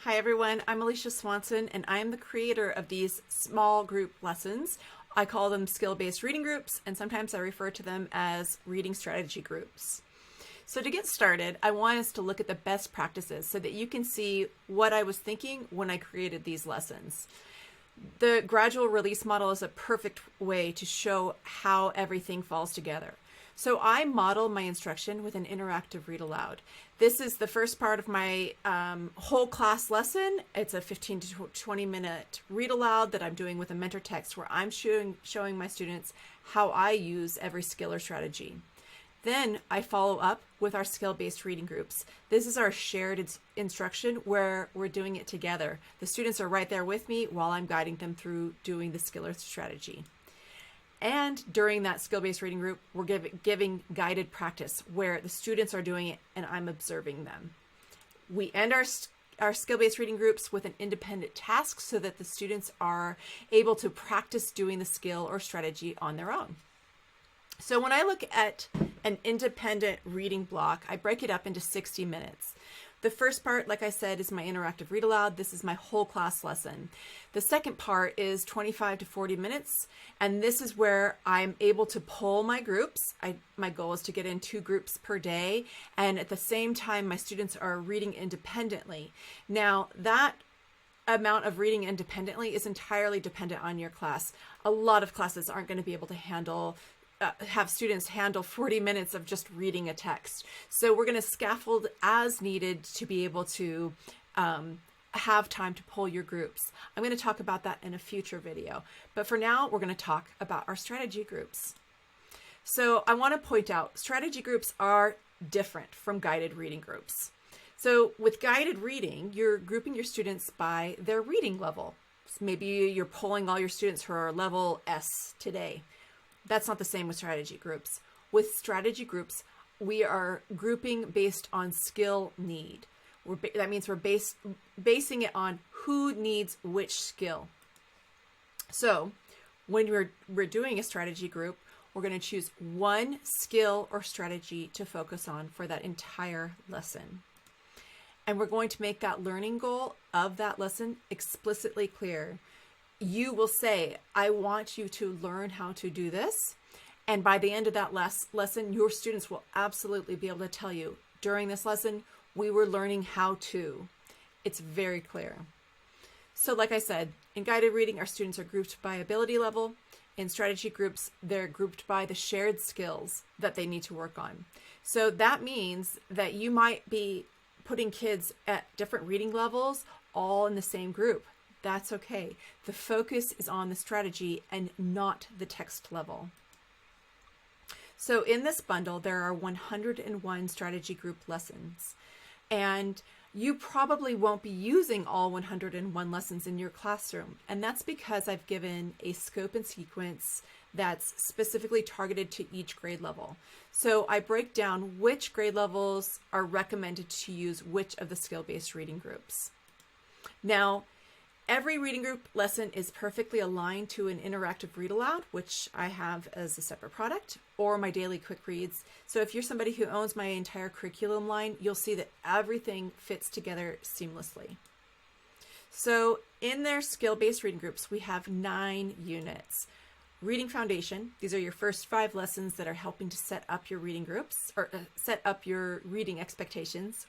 Hi everyone, I'm Alicia Swanson and I am the creator of these small group lessons. I call them skill-based reading groups and sometimes I refer to them as reading strategy groups. So to get started, I want us to look at the best practices so that you can see what I was thinking when I created these lessons. The gradual release model is a perfect way to show how everything falls together. So I model my instruction with an interactive read aloud. This is the first part of my whole class lesson. It's a 15 to 20 minute read aloud that I'm doing with a mentor text where I'm showing my students how I use every skill or strategy. Then I follow up with our skill-based reading groups. This is our shared instruction where we're doing it together. The students are right there with me while I'm guiding them through doing the skill or strategy. And during that skill-based reading group, we're giving guided practice where the students are doing it and I'm observing them. We end our skill-based reading groups with an independent task so that the students are able to practice doing the skill or strategy on their own. So when I look at an independent reading block, I break it up into 60 minutes. The first part, like I said, is my interactive read aloud. This is my whole class lesson. The second part is 25 to 40 minutes, and this is where I'm able to poll my groups. My goal is to get in 2 groups per day, and at the same time, my students are reading independently. Now, that amount of reading independently is entirely dependent on your class. A lot of classes aren't going to be able to have students handle 40 minutes of just reading a text. So we're going to scaffold as needed to be able to have time to pull your groups. I'm going to talk about that in a future video. But for now, we're going to talk about our strategy groups. So I want to point out strategy groups are different from guided reading groups. So with guided reading, you're grouping your students by their reading level. So maybe you're pulling all your students who are level S today. That's not the same with strategy groups. With strategy groups, we are grouping based on skill need. That means we're basing it on who needs which skill. So when we're doing a strategy group, we're going to choose one skill or strategy to focus on for that entire lesson. And we're going to make that learning goal of that lesson explicitly clear. You will say, I want you to learn how to do this. And by the end of that lesson, your students will absolutely be able to tell you, during this lesson, we were learning how to. It's very clear. So like I said, in guided reading, our students are grouped by ability level. In strategy groups, they're grouped by the shared skills that they need to work on. So that means that you might be putting kids at different reading levels all in the same group. That's okay. The focus is on the strategy and not the text level. So in this bundle, there are 101 strategy group lessons, and you probably won't be using all 101 lessons in your classroom. And that's because I've given a scope and sequence that's specifically targeted to each grade level. So I break down which grade levels are recommended to use which of the skill-based reading groups. Now, every reading group lesson is perfectly aligned to an interactive read aloud, which I have as a separate product, or my daily quick reads. So if you're somebody who owns my entire curriculum line, you'll see that everything fits together seamlessly. So in their skill-based reading groups, we have 9 units. Reading Foundation, these are your first 5 lessons that are helping to set up your reading groups, or set up your reading expectations.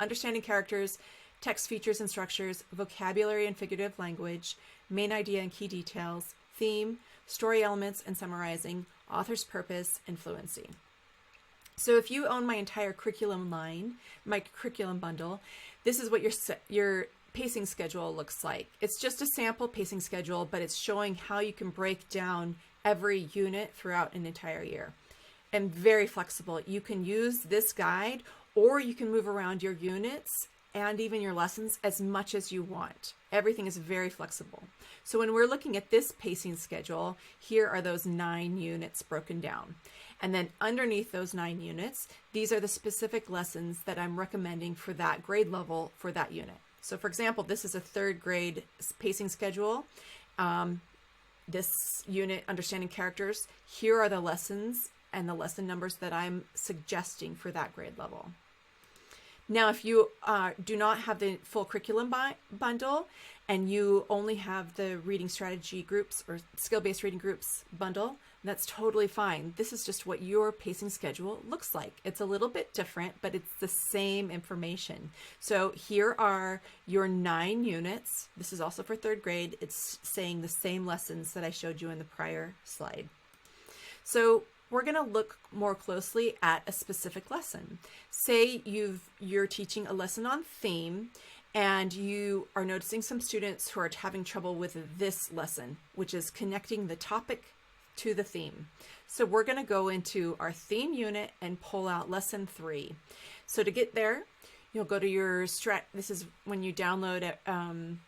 Understanding characters, text features and structures, vocabulary and figurative language, main idea and key details, theme, story elements and summarizing, author's purpose, and fluency. So if you own my entire curriculum line, my curriculum bundle, this is what your pacing schedule looks like. It's just a sample pacing schedule, but it's showing how you can break down every unit throughout an entire year. And very flexible. You can use this guide, or you can move around your units and even your lessons as much as you want. Everything is very flexible. So when we're looking at this pacing schedule, here are those 9 units broken down. And then underneath those 9 units, these are the specific lessons that I'm recommending for that grade level for that unit. So for example, this is a 3rd grade pacing schedule. This unit, Understanding Characters, here are the lessons and the lesson numbers that I'm suggesting for that grade level. Now, if you do not have the full curriculum bundle and you only have the reading strategy groups or skill-based reading groups bundle, that's totally fine. This is just what your pacing schedule looks like. It's a little bit different, but it's the same information. So here are your 9 units. This is also for 3rd grade. It's saying the same lessons that I showed you in the prior slide. So we're going to look more closely at a specific lesson. Say you're teaching a lesson on theme, and you are noticing some students who are having trouble with this lesson, which is connecting the topic to the theme. So we're going to go into our theme unit and pull out lesson 3. So to get there, you'll go to your this is when you download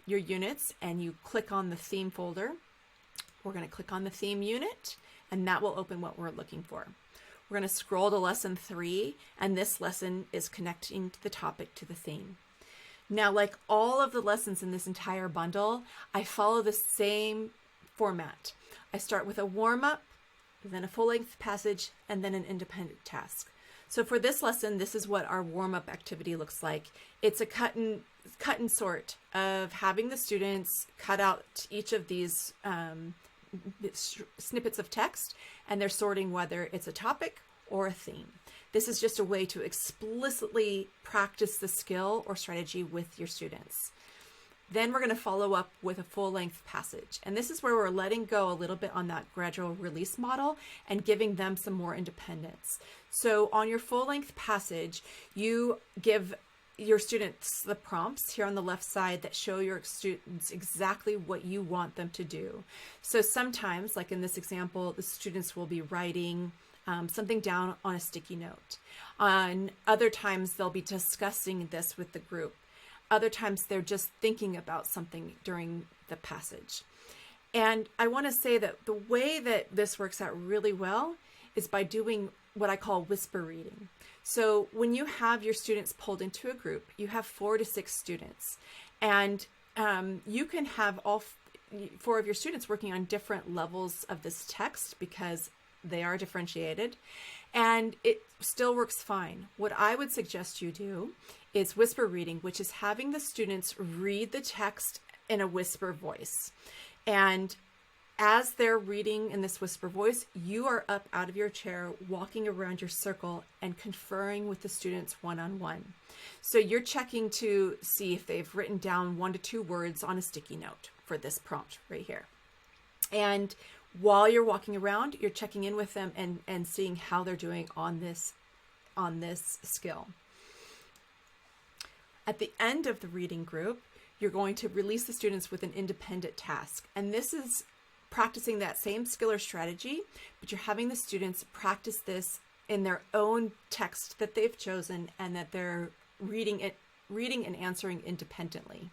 your units and you click on the theme folder. We're going to click on the theme unit, and that will open what we're looking for. We're going to scroll to lesson 3, and this lesson is connecting the topic to the theme. Now, like all of the lessons in this entire bundle, I follow the same format. I start with a warm-up, then a full-length passage, and then an independent task. So for this lesson, this is what our warm-up activity looks like. It's a cut and sort of having the students cut out each of these snippets of text, and they're sorting whether it's a topic or a theme. This is just a way to explicitly practice the skill or strategy with your students. Then we're going to follow up with a full-length passage. And this is where we're letting go a little bit on that gradual release model and giving them some more independence. So on your full-length passage, you give your students the prompts here on the left side that show your students exactly what you want them to do. So sometimes, like in this example, the students will be writing something down on a sticky note. On other times, they'll be discussing this with the group. Other times, they're just thinking about something during the passage. And I want to say that the way that this works out really well is by doing what I call whisper reading. So when you have your students pulled into a group, you have 4 to 6 students, and you can have all 4 of your students working on different levels of this text because they are differentiated, and it still works fine. What I would suggest you do is whisper reading, which is having the students read the text in a whisper voice. And as they're reading in this whisper voice, you are up out of your chair, walking around your circle and conferring with the students one-on-one. So you're checking to see if they've written down 1 to 2 words on a sticky note for this prompt right here. And while you're walking around, you're checking in with them and seeing how they're doing on this skill. At the end of the reading group, you're going to release the students with an independent task. And this is practicing that same skill or strategy, but you're having the students practice this in their own text that they've chosen and that they're reading and answering independently.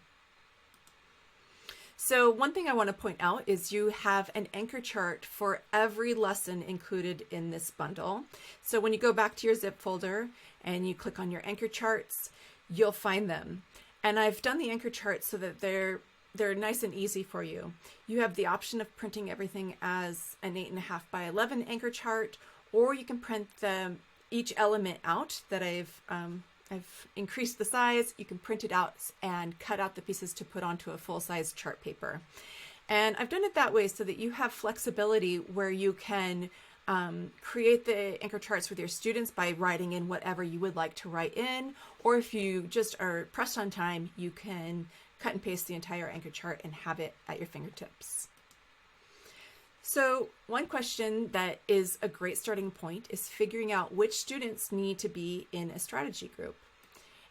So one thing I want to point out is you have an anchor chart for every lesson included in this bundle. So when you go back to your zip folder and you click on your anchor charts, you'll find them. And I've done the anchor charts so that they're nice and easy for you. You have the option of printing everything as an 8.5 by 11 anchor chart, or you can print each element out that I've increased the size. You can print it out and cut out the pieces to put onto a full-size chart paper. And I've done it that way so that you have flexibility where you can create the anchor charts with your students by writing in whatever you would like to write in, or if you just are pressed on time, you can cut and paste the entire anchor chart and have it at your fingertips. So one question that is a great starting point is figuring out which students need to be in a strategy group.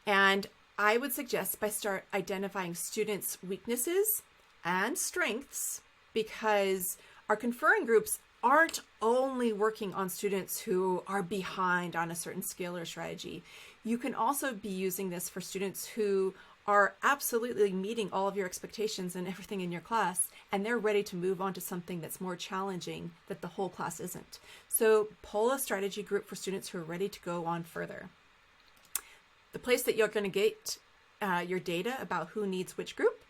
And I would suggest by start identifying students' weaknesses and strengths, because our conferring groups aren't only working on students who are behind on a certain skill or strategy. You can also be using this for students who are absolutely meeting all of your expectations and everything in your class, and they're ready to move on to something that's more challenging that the whole class isn't. So pull a strategy group for students who are ready to go on further. The place that you're going to get your data about who needs which group,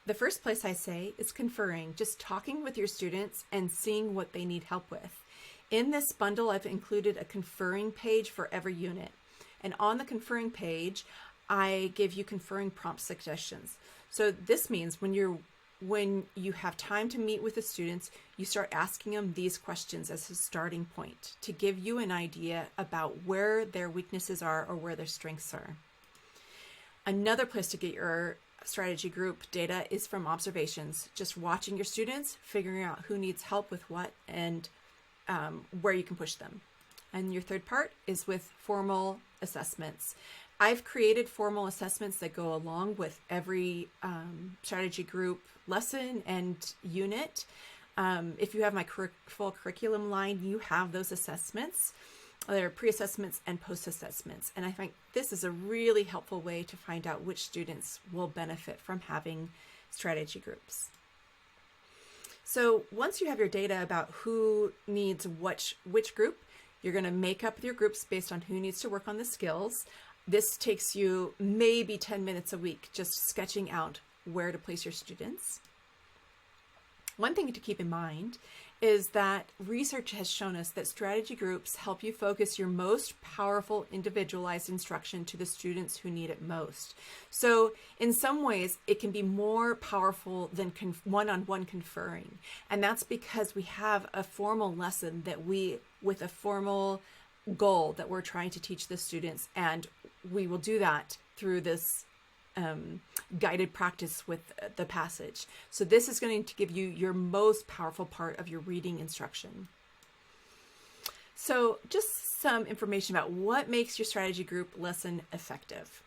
the first place I say is conferring, just talking with your students and seeing what they need help with. In this bundle, I've included a conferring page for every unit. And on the conferring page, I give you conferring prompt suggestions. So this means when you have time to meet with the students, you start asking them these questions as a starting point to give you an idea about where their weaknesses are or where their strengths are. Another place to get your strategy group data is from observations, just watching your students, figuring out who needs help with what, and where you can push them. And your third part is with formal assessments. I've created formal assessments that go along with every strategy group lesson and unit. If you have my full curriculum line, you have those assessments. There are pre-assessments and post-assessments. And I think this is a really helpful way to find out which students will benefit from having strategy groups. So once you have your data about who needs which group, you're going to make up your groups based on who needs to work on the skills. This takes you maybe 10 minutes a week, just sketching out where to place your students. One thing to keep in mind is that research has shown us that strategy groups help you focus your most powerful individualized instruction to the students who need it most. So in some ways, it can be more powerful than one-on-one conferring. And that's because we have a formal lesson with a formal goal that we're trying to teach the students. And we will do that through this guided practice with the passage. So this is going to give you your most powerful part of your reading instruction. So just some information about what makes your strategy group lesson effective.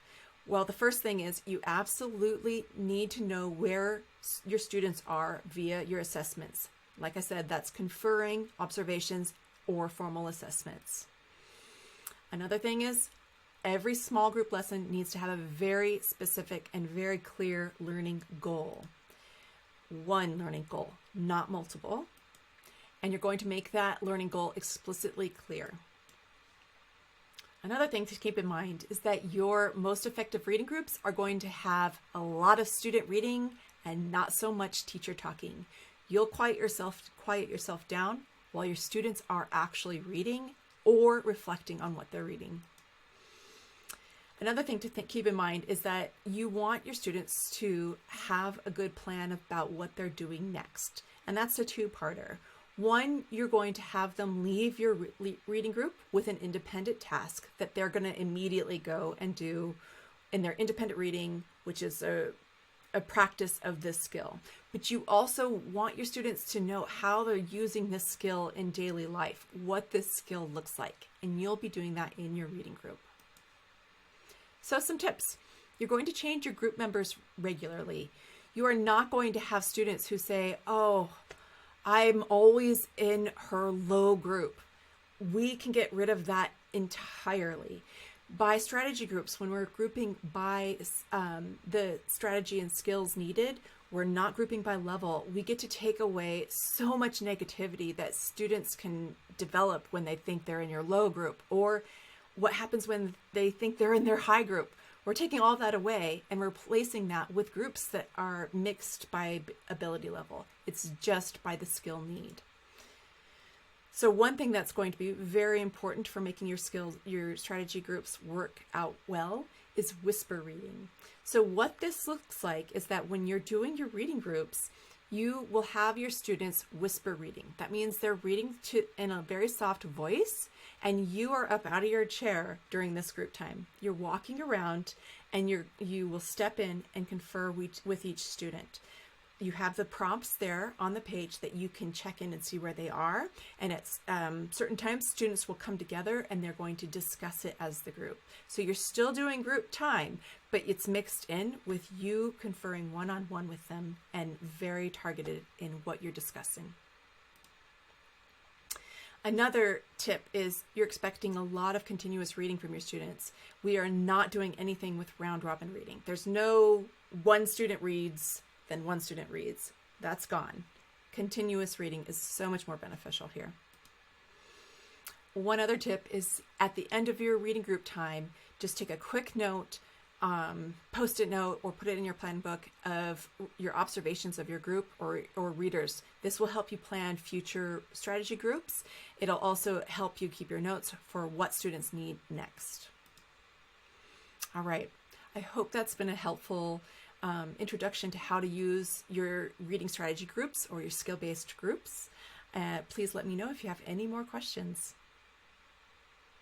Well, the first thing is you absolutely need to know where your students are via your assessments. Like I said, that's conferring, observations, or formal assessments. Another thing is every small group lesson needs to have a very specific and very clear learning goal. One learning goal, not multiple. And you're going to make that learning goal explicitly clear. Another thing to keep in mind is that your most effective reading groups are going to have a lot of student reading and not so much teacher talking. You'll quiet yourself down while your students are actually reading or reflecting on what they're reading. Another thing to keep in mind is that you want your students to have a good plan about what they're doing next. And that's a two-parter. One, you're going to have them leave your reading group with an independent task that they're going to immediately go and do in their independent reading, which is a practice of this skill. But you also want your students to know how they're using this skill in daily life, what this skill looks like. And you'll be doing that in your reading group. So some tips. You're going to change your group members regularly. You are not going to have students who say, oh, I'm always in her low group. We can get rid of that entirely. By strategy groups, when we're grouping by the strategy and skills needed, we're not grouping by level. We get to take away so much negativity that students can develop when they think they're in your low group, or what happens when they think they're in their high group. We're taking all that away and replacing that with groups that are mixed by ability level. It's just by the skill need. So one thing that's going to be very important for making your strategy groups work out well is whisper reading. So what this looks like is that when you're doing your reading groups, you will have your students whisper reading. That means they're reading in a very soft voice, and you are up out of your chair during this group time. You're walking around, and you will step in and confer with each student. You have the prompts there on the page that you can check in and see where they are. And at certain times, students will come together and they're going to discuss it as the group. So you're still doing group time, but it's mixed in with you conferring one-on-one with them and very targeted in what you're discussing. Another tip is you're expecting a lot of continuous reading from your students. We are not doing anything with round-robin reading. There's no one student reads, then one student reads. That's gone. Continuous reading is so much more beneficial here. One other tip is at the end of your reading group time, just take a quick note, post-it note, or put it in your plan book of your observations of your group or readers. This will help you plan future strategy groups. It'll also help you keep your notes for what students need next. All right. I hope that's been a helpful introduction to how to use your reading strategy groups or your skill-based groups. Please let me know if you have any more questions.